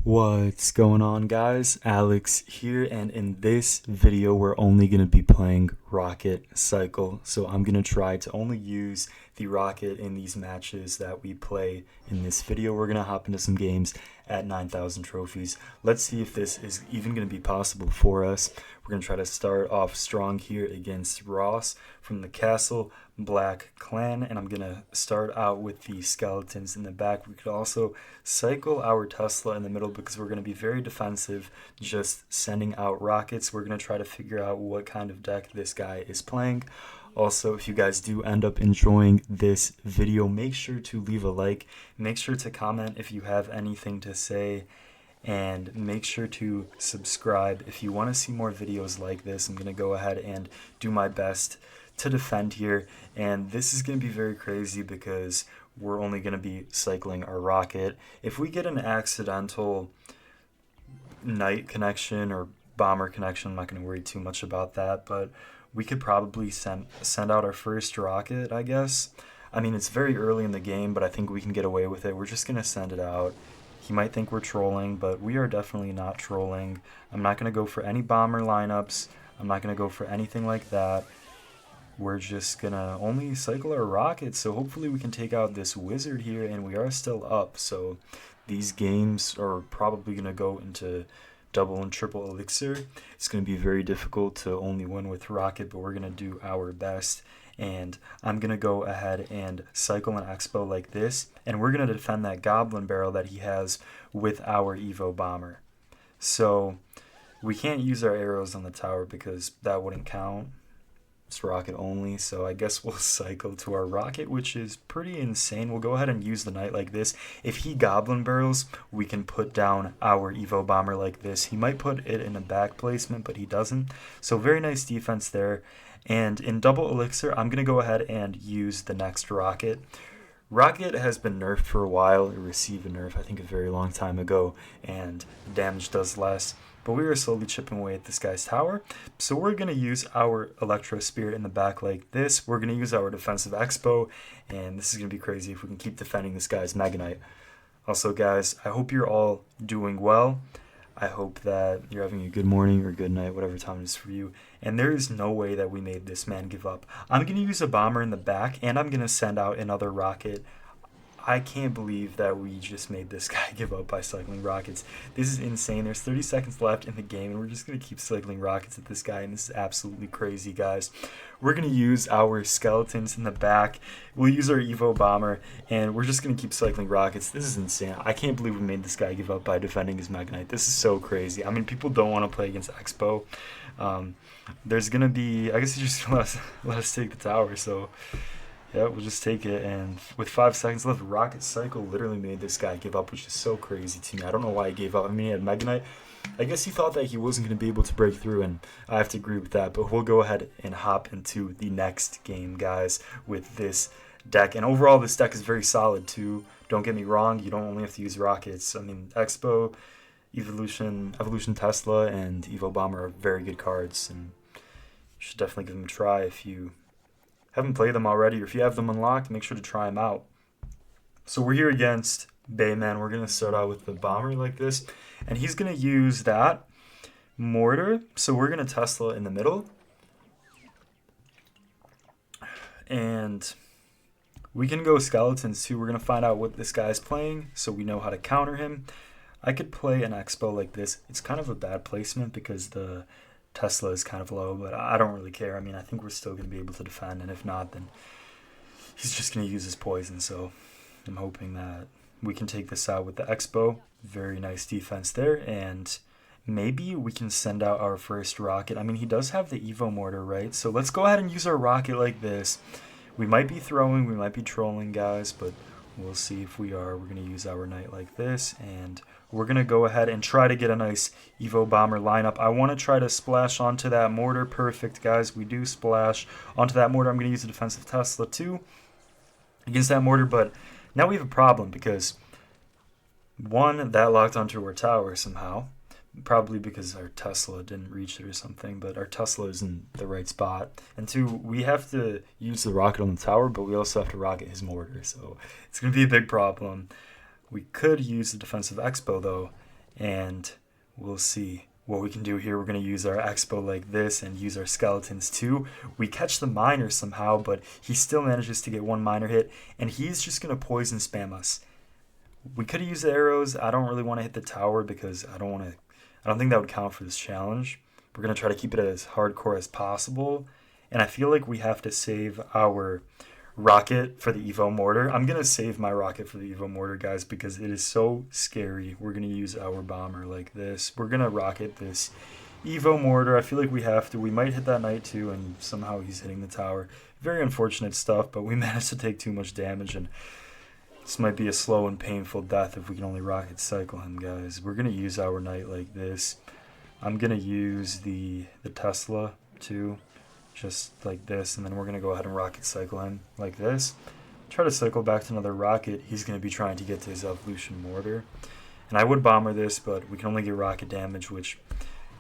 What's going on, guys? Alex here, and in this video we're only going to be playing Rocket Cycle. So I'm going to try to only use the Rocket in these matches that we play in this video. We're going to hop into some games at 9,000 trophies. Let's see if this is even going to be possible for us. We're going to try to start off strong here against Ross from the Castle Black Clan, and I'm going to start out with the skeletons in the back. We could also cycle our Tesla in the middle because we're going to be very defensive, just sending out rockets. We're going to try to figure out what kind of deck this guy is playing. Also, if you guys do end up enjoying this video, make sure to leave a like, make sure to comment if you have anything to say, and make sure to subscribe if you want to see more videos like this. I'm going to go ahead and do my best to defend here, and this is going to be very crazy because we're only going to be cycling our rocket. If we get an accidental knight connection or bomber connection, I'm not going to worry too much about that, but we could probably send out our first rocket, I guess. I mean, it's very early in the game, but I think we can get away with it. We're just going to send it out. He might think we're trolling, but we are definitely not trolling. I'm not going to go for any bomber lineups. I'm not going to go for anything like that. We're just going to only cycle our rockets, so hopefully we can take out this wizard here, and we are still up. So these games are probably going to go into double and triple elixir. It's going to be very difficult to only win with rocket, but we're going to do our best. And I'm going to go ahead and cycle an expo like this, and we're going to defend that goblin barrel that he has with our Evo bomber. So we can't use our arrows on the tower because that wouldn't count. It's rocket only, so I guess we'll cycle to our rocket, which is pretty insane. We'll go ahead and use the knight like this. If he goblin barrels, we can put down our Evo bomber like this. He might put it in a back placement, but he doesn't. So very nice defense there. And in double elixir, I'm going to go ahead and use the next rocket. Rocket has been nerfed for a while. It received a nerf, I think, a very long time ago, and damage does less. But we are slowly chipping away at this guy's tower. So we're going to use our Electro Spirit in the back like this. We're going to use our defensive Expo, and this is going to be crazy if we can keep defending this guy's Mega Knight. Also, guys, I hope you're all doing well. I hope that you're having a good morning or good night, whatever time it is for you. And there is no way that we made this man give up. I'm going to use a bomber in the back, and I'm going to send out another rocket. I can't believe that we just made this guy give up by cycling rockets. This is insane. There's 30 seconds left in the game, and we're just going to keep cycling rockets at this guy, and this is absolutely crazy, guys. We're going to use our skeletons in the back. We'll use our Evo bomber, and we're just going to keep cycling rockets. This is insane. I can't believe we made this guy give up by defending his Mega Knight. This is so crazy. I mean, people don't want to play against Expo. There's going to be, I guess he's just going to let us take the tower, so yeah, we'll just take it. And with 5 seconds left, Rocket Cycle literally made this guy give up, which is so crazy to me. I don't know why he gave up. I mean, he had Mega Knight. I guess he thought that he wasn't going to be able to break through, and I have to agree with that. But we'll go ahead and hop into the next game, guys, with this deck. And overall, this deck is very solid, too. Don't get me wrong. You don't only have to use rockets. I mean, Expo, Evolution Tesla, and Evo Bomber are very good cards, and you should definitely give them a try if you haven't played them already, or if you have them unlocked, make sure to try them out. So we're here against Bayman. We're going to start out with the bomber like this, and he's going to use that mortar. So we're going to Tesla in the middle, and we can go skeletons too. We're going to find out what this guy's playing so we know how to counter him. I could play an Expo like this. It's kind of a bad placement because the Tesla is kind of low, but I don't really care. I mean, I think we're still going to be able to defend, and if not, then he's just going to use his poison. So I'm hoping that we can take this out with the Expo. Very nice defense there, and maybe we can send out our first rocket. I mean, he does have the Evo mortar, right? So let's go ahead and use our rocket like this. We might be throwing, we might be trolling, guys, but we'll see if we are. We're going to use our knight like this, and we're going to go ahead and try to get a nice Evo Bomber lineup. I want to try to splash onto that mortar. Perfect, guys. We do splash onto that mortar. I'm going to use a defensive Tesla too against that mortar, but now we have a problem because, one, that locked onto our tower somehow. Probably because our Tesla didn't reach it or something, but our Tesla is in the right spot. And two, we have to use the rocket on the tower, but we also have to rocket his mortar, so it's going to be a big problem. We could use the defensive Expo, though, and we'll see what we can do here. We're going to use our Expo like this and use our Skeletons too. We catch the Miner somehow, but he still manages to get one Miner hit, and he's just going to poison spam us. We could have used the arrows. I don't really want to hit the tower because I don't think that would count for this challenge. We're going to try to keep it as hardcore as possible, and I feel like we have to save our rocket for the Evo Mortar. I'm going to save my rocket for the Evo Mortar, guys, because it is so scary. We're going to use our bomber like this. We're going to rocket this Evo Mortar. I feel like we have to. We might hit that knight too, and somehow he's hitting the tower. Very unfortunate stuff, but we managed to take too much damage, and this might be a slow and painful death if we can only rocket cycle him, guys. We're going to use our knight like this. I'm going to use the Tesla too, just like this, and then we're going to go ahead and rocket cycle him like this. Try to cycle back to another rocket. He's going to be trying to get to his Evolution Mortar. And I would bomber this, but we can only get rocket damage, which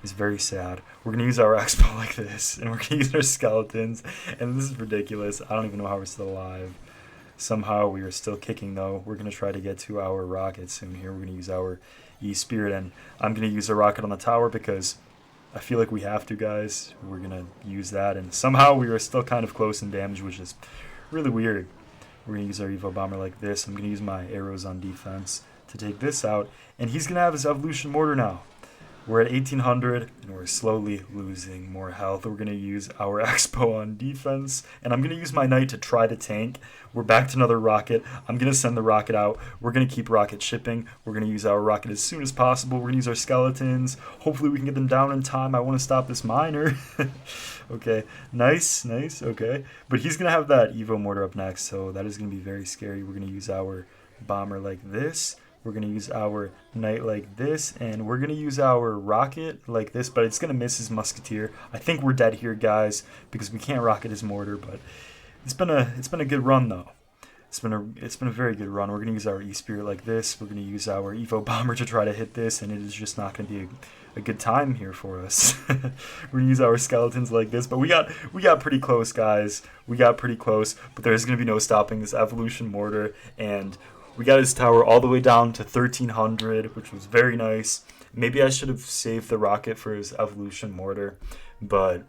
is very sad. We're going to use our Expo like this, and we're going to use our Skeletons, and this is ridiculous. I don't even know how we're still alive. Somehow we are still kicking, though. We're going to try to get to our rocket soon here. We're going to use our E-Spirit, and I'm going to use a rocket on the tower because I feel like we have to, guys. We're going to use that, and somehow we are still kind of close in damage, which is really weird. We're going to use our Evo Bomber like this. I'm going to use my arrows on defense to take this out, and he's going to have his Evolution Mortar now. We're at 1800, and we're slowly losing more health. We're going to use our Expo on defense, and I'm going to use my Knight to try to tank. We're back to another rocket. I'm going to send the rocket out. We're going to keep rocket shipping. We're going to use our rocket as soon as possible. We're going to use our Skeletons. Hopefully we can get them down in time. I want to stop this Miner. Okay, nice, okay. But he's going to have that Evo Mortar up next, so that is going to be very scary. We're going to use our Bomber like this. We're going to use our Knight like this, and we're going to use our rocket like this, but it's going to miss his Musketeer. I think we're dead here, guys, because we can't rocket his mortar, but it's been a good run, though. It's been a very good run. We're going to use our E-Spirit like this. We're going to use our Evo Bomber to try to hit this, and it is just not going to be a good time here for us. We're going to use our Skeletons like this, but we got pretty close, guys. We got pretty close, but there's going to be no stopping this Evolution Mortar, and we got his tower all the way down to 1300, which was very nice. Maybe I should have saved the rocket for his Evolution Mortar, but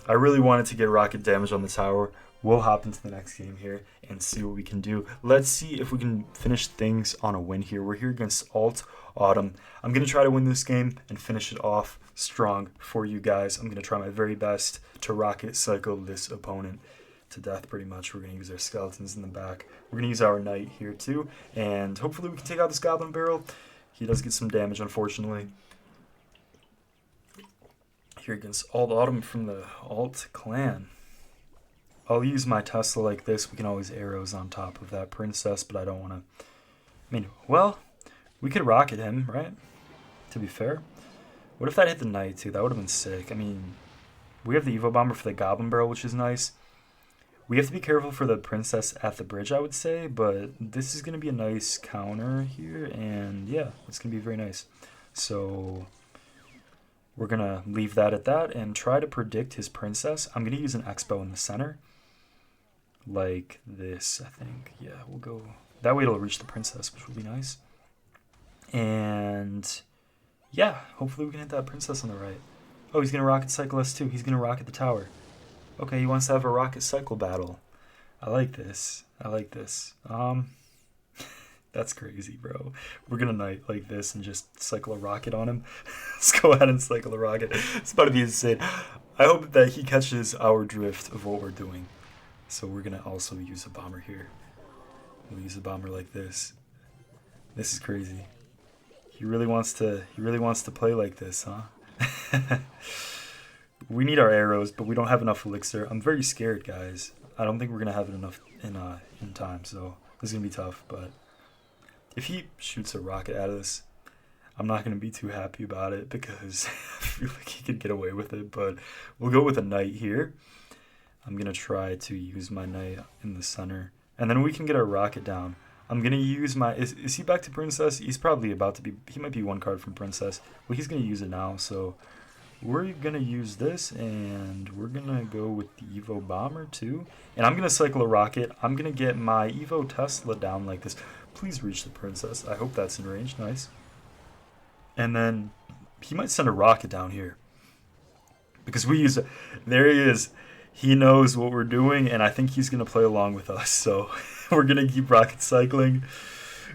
I really wanted to get rocket damage on the tower. We'll hop into the next game here and see what we can do. Let's see if we can finish things on a win here. We're here against Alt Autumn. I'm going to try to win this game and finish it off strong for you guys. I'm going to try my very best to rocket cycle this opponent to death pretty much. We're going to use our Skeletons in the back. We're going to use our Knight here too, and hopefully we can take out this Goblin Barrel. He does get some damage, unfortunately. Here against Alt Autumn from the Alt clan. I'll use my Tesla like this. We can always arrows on top of that princess, but I don't want to... I mean, well, we could rocket him, right? To be fair. What if that hit the Knight too? That would have been sick. I mean, we have the Evo Bomber for the Goblin Barrel, which is nice. We have to be careful for the princess at the bridge, I would say, but this is going to be a nice counter here, and yeah, it's going to be very nice. So we're going to leave that at that and try to predict his princess. I'm going to use an Expo in the center, like this, I think. Yeah, we'll go... That way it'll reach the princess, which will be nice. And yeah, hopefully we can hit that princess on the right. Oh, he's going to rocket cycle us too. He's going to rocket the tower. Okay, he wants to have a rocket cycle battle. I like this. That's crazy, bro. We're gonna Knight like this and just cycle a rocket on him. Let's go ahead and cycle a rocket. It's about to be insane. I hope that he catches our drift of what we're doing. So we're gonna also use a bomber here. We'll use a bomber like this. This is crazy. He really wants to play like this, huh? We need our arrows, but we don't have enough elixir. I'm very scared, guys. I don't think we're gonna have it enough in time, so this is gonna be tough. But if he shoots a rocket at us, I'm not gonna be too happy about it because I feel like he could get away with it. But we'll go with a Knight here. I'm gonna try to use my Knight in the center, and then we can get our rocket down. I'm gonna use my... Is he back to princess? He's probably about to be... He might be one card from princess. Well, he's gonna use it now, so... We're going to use this, and we're going to go with the Evo Bomber, too. And I'm going to cycle a rocket. I'm going to get my Evo Tesla down like this. Please reach the princess. I hope that's in range. Nice. And then he might send a rocket down here. Because we use... There he is. He knows what we're doing, and I think he's going to play along with us. So we're going to keep rocket cycling.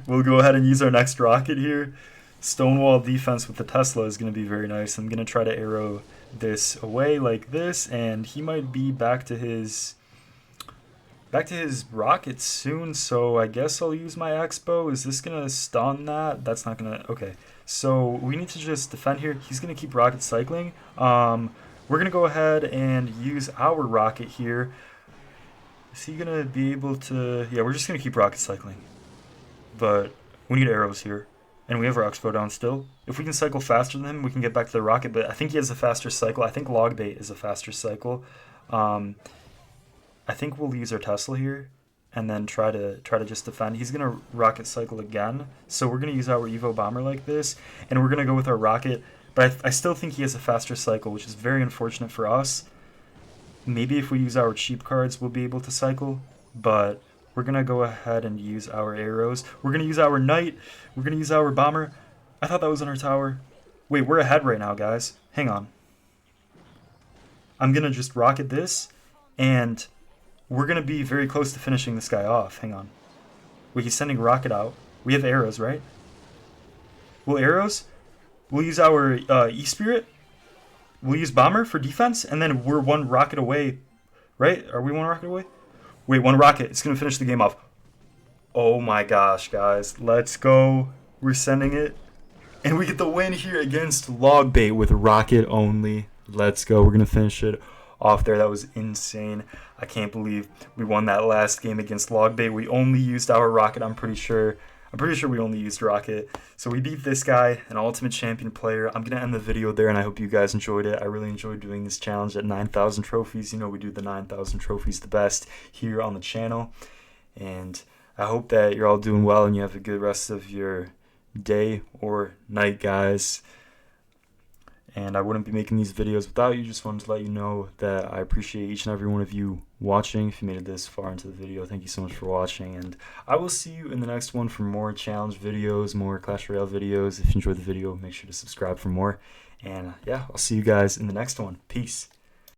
We'll go ahead and use our next rocket here. Stonewall defense with the Tesla is going to be very nice. I'm going to try to arrow this away like this, and he might be back to his rocket soon, so I guess I'll use my Expo. Is this going to stun that? That's not going to... Okay, so we need to just defend here. He's going to keep rocket cycling. We're going to go ahead and use our rocket here. Is he going to be able to... Yeah, we're just going to keep rocket cycling. But we need arrows here. And we have our Expo down still. If we can cycle faster than him, we can get back to the rocket. But I think he has a faster cycle. I think Logbait is a faster cycle. I think we'll use our Tesla here and then try to just defend. He's going to rocket cycle again. So we're going to use our Evo Bomber like this. And we're going to go with our rocket. But I still think he has a faster cycle, which is very unfortunate for us. Maybe if we use our cheap cards, we'll be able to cycle. But... we're going to go ahead and use our arrows. We're going to use our knight. We're going to use our bomber. I thought that was on our tower. Wait, we're ahead right now, guys. Hang on. I'm going to just rocket this, and we're going to be very close to finishing this guy off. Hang on. Wait, he's sending a rocket out. We have arrows, right? Well, arrows? We'll use our E-Spirit. We'll use bomber for defense, and then we're one rocket away, right? Are we one rocket away? Wait, one rocket. It's going to finish the game off. Oh my gosh, guys. Let's go. We're sending it. And we get the win here against Logbait with rocket only. Let's go. We're going to finish it off there. That was insane. I can't believe we won that last game against Logbait. We only used our rocket, I'm pretty sure. We only used rocket. So we beat this guy, an Ultimate Champion player. I'm going to end the video there, and I hope you guys enjoyed it. I really enjoyed doing this challenge at 9,000 trophies. You know, we do the 9,000 trophies the best here on the channel. And I hope that you're all doing well and you have a good rest of your day or night, guys. And I wouldn't be making these videos without you. Just wanted to let you know that I appreciate each and every one of you watching. If you made it this far into the video, thank you so much for watching. And I will see you in the next one for more challenge videos, more Clash Royale videos. If you enjoyed the video, make sure to subscribe for more. And yeah, I'll see you guys in the next one. Peace.